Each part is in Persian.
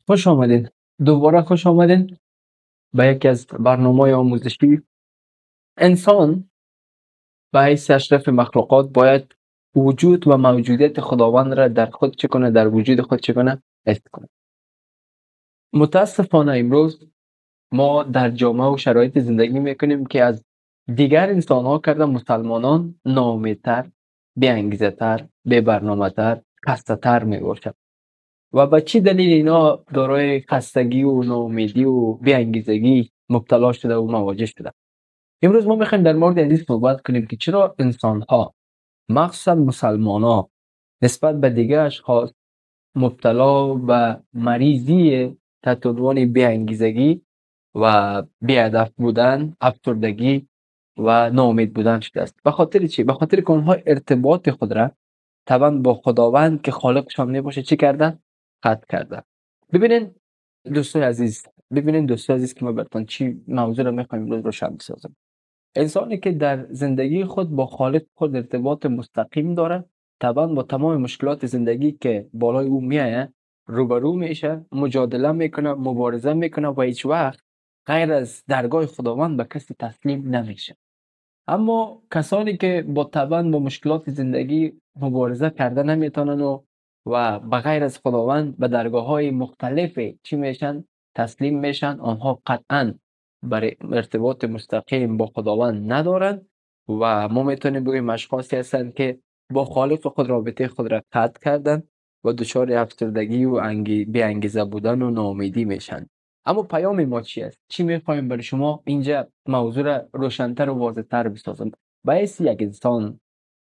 خوش آمدین. دوباره خوش آمدین به یکی از برنامه آموزشی. انسان به حیث اشرف مخلوقات باید وجود و موجودیت خداوند را در خود چه کنه، در وجود خود چه کنه، حس کنه. متاسفانه امروز ما در جامعه و شرایط زندگی میکنیم که از دیگر انسان ها کرده مسلمانان ناامیدتر، بی انگیزه تر، بی برنامه تر، خسته تر میباشد. و به چی دلیل اینا دارای خستگی و ناامیدی و بی‌انگیزگی مبتلا شده و مواجه شده؟ امروز ما میخوایم در مورد این صحبت کنیم که چرا انسان ها، مخصوصا مسلمان ها، نسبت به دیگر اشخاص مبتلا به مریضی تحت عنوان بی‌انگیزگی و بی‌هدف بودن، افسردگی و ناامید بودن شده است. به خاطر چی؟ به خاطر که اونها ارتباط خود را طبعا با خداوند که خالقشان میباشه چی کردن؟ قطع کردن. ببینین دوستای عزیز که ما براتون چی موضوع رو میخوایم امروز روشن بسازم. انسانی که در زندگی خود با خالق خود ارتباط مستقیم داره، طبعا با تمام مشکلات زندگی که بالای او میایه روبرو میشه، مجادله میکنه، مبارزه میکنه و هیچ وقت غیر از درگاه خداوند به کسی تسلیم نمیشه. اما کسانی که با مشکلات زندگی مبارزه کرده نمیتونن و بغیر از خداوند به درگاه های مختلفی چی میشن؟ تسلیم میشن. آنها قطعا برای ارتباط مستقیم با خداوند ندارن و ما میتونیم بگیم اشخاصی هستند که با خالق خود رابطه خود را قطع کردن و دچار افسردگی و بی انگیزه بودن و ناامیدی میشن. اما پیام ما چی است؟ چی میخوایم برای شما اینجا موضوع را روشن‌تر و واضح‌تر بسازم؟ باعث یک انسان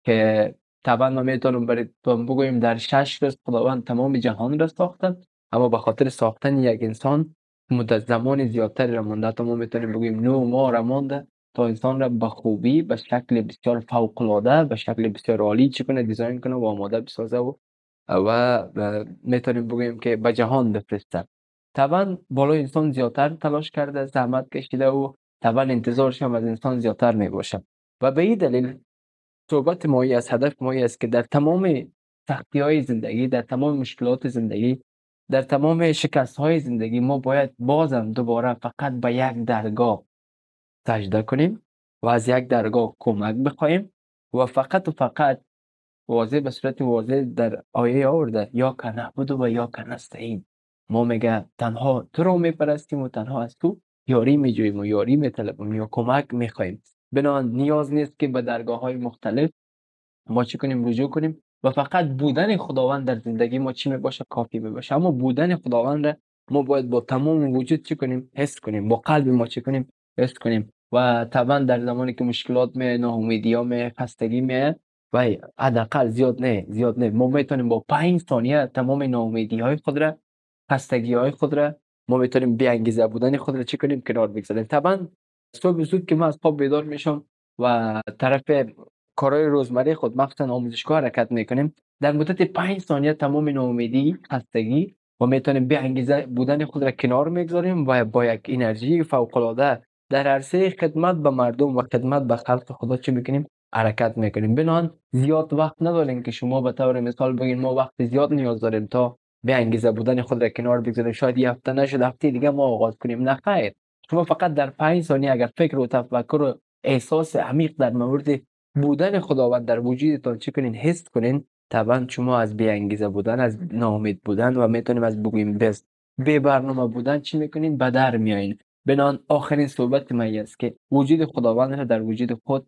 که طبعا ما میتونم برای بگویم در 6 روز خداوند تمام جهان را ساختن، اما به خاطر ساختن یک انسان مدت زمان زیادتری را مونده، تا ما میتونیم بگویم 9 ماه را مونده تا انسان را به خوبی، به شکل بسیار فوق‌العاده، به شکل بسیار عالی چی کنه، دیزاین کنه و آماده بسازه و میتونیم بگویم که به جهان بفرسته. طبعا بالای انسان زیادتر تلاش کرده، زحمت کشیده و طبعا انتظارش هم از انسان زیادتر میباشه و به این دلیل صحبت ما است، هدف ما است که در تمام سختی های زندگی، در تمام مشکلات زندگی، در تمام شکست های زندگی ما باید بازم دوباره فقط به یک درگاه سجده کنیم و از یک درگاه کمک بخوایم و فقط واضح به صورت واضح در آیه آورده یا که نعبد و یا که نستعین. ما میگه تنها تو رو میپرستیم و تنها از تو یاری میجوییم و یاری میطلبیم یا کمک میخوایم. بنابراین نیاز نیست که به درگاه های مختلف ما چی کنیم؟ رجوع کنیم و فقط بودن خداوند در زندگی ما چی میباشه؟ کافی میباشه. اما بودن خداوند را ما باید با تمام وجود چی کنیم؟ حس کنیم. با قلب ما چی کنیم؟ حس کنیم. و طبعا در زمانی که مشکلات می، ناامیدی ها می، خستگی می و حداقل زیاد نه ما میتونیم با 5 ثانیه تمام ناامیدی های خود را، خستگی های خود را، ما میتونیم بی انگیزه بودن خود را چی کنیم؟ کنار بگذاریم. طبعا صبح زود که من از خواب بیدار میشم و طرف کارهای روزمره خود مخصوصا آموزشگاه حرکت میکنیم، در مدت 5 ثانیه تمام ناامیدی، خستگی و میتونیم بی انگیزه بودن خود را کنار میگذاریم و با یک انرژی فوق العاده در عرصه خدمت به مردم و خدمت به خلق خدا چی میکنیم؟ حرکت میکنیم. بنان زیاد وقت نداریم که شما به طور مثال بگین ما وقت زیاد نیاز داریم تا بی انگیزه بودن خود را کنار بگذاریم، شاید یه هفته نشد هفته دیگه ما آغاز کنیم. نه خیر، شما فقط در 5 ثانیه اگر فکر و تفکر و احساس عمیق در مورد بودن خداوند در وجودتان چی کنین؟ حس کنین. طبعا شما از بی انگیزه بودن، از ناامید بودن و میتونیم از بگویم بی برنامه بودن چی میکنین؟ به در میایین. بنان آخرین صحبت من است که وجود خداوند را در وجود خود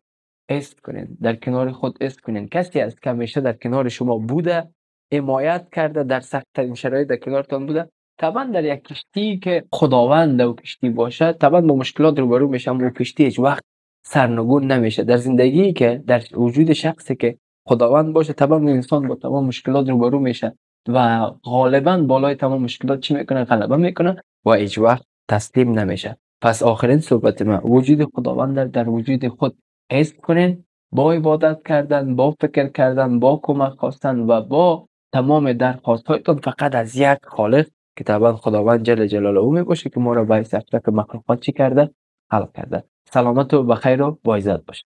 حس کنین، در کنار خود حس کنین. کسی است که همیشه در کنار شما بوده، حمایت کرده، در سخت‌ترین شرایط در کنارتان بوده. طبعا در یک کشتی که خداوند و کشتی باشه طبعا با مشکلات روبرو میشه، اما کشتی هیچ وقت سرنگون نمیشه. در زندگی که در وجود شخصی که خداوند باشه طبعا انسان با تمام مشکلات روبرو میشه و غالبا بالای تمام مشکلات چی میکنه؟ غلبه میکنه و هیچ وقت تسلیم نمیشه. پس آخرین صحبت من وجود خداوند در وجود خود حس کنین، با عبادت کردن، با فکر کردن، با کمک خواستن و با تمام درخواست هایتون فقط از یک خالق که طبعا خداوند جل جلاله او میباشه که ما را به اشرف مخلوقات چی کرده؟ خلق کرده. سلامت و بخیر و با عزت باشه.